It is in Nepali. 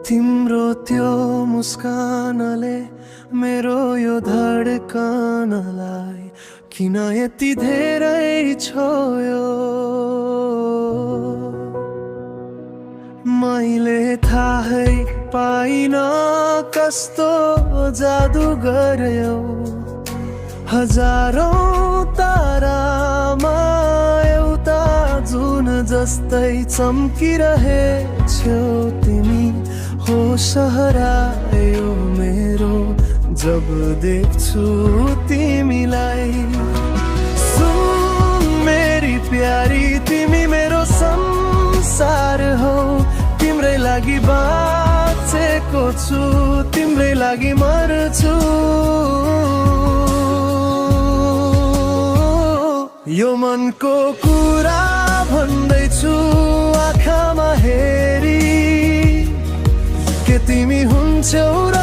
तिम्रो त्यो मुस्कानले मेरो यो धड्कनलाई किन यति धेरै छोयो। मैले थाहै पाइन कस्तो जादु गर्यो, हजारौं तारामा एउटा जुन जस्तै चम्किरहेछौ तिमी। होस हरायो मेरो जब देख्छु तिमीलाई। सुन मेरी प्यारी, तिमी मेरो संसार हौ। तिम्रै लागि बाँचेको छु, तिम्रै लागि मर्छु। यो मनको कुरा भन्दैछु आँखामा हेरी, के तिमी हुन्छौ र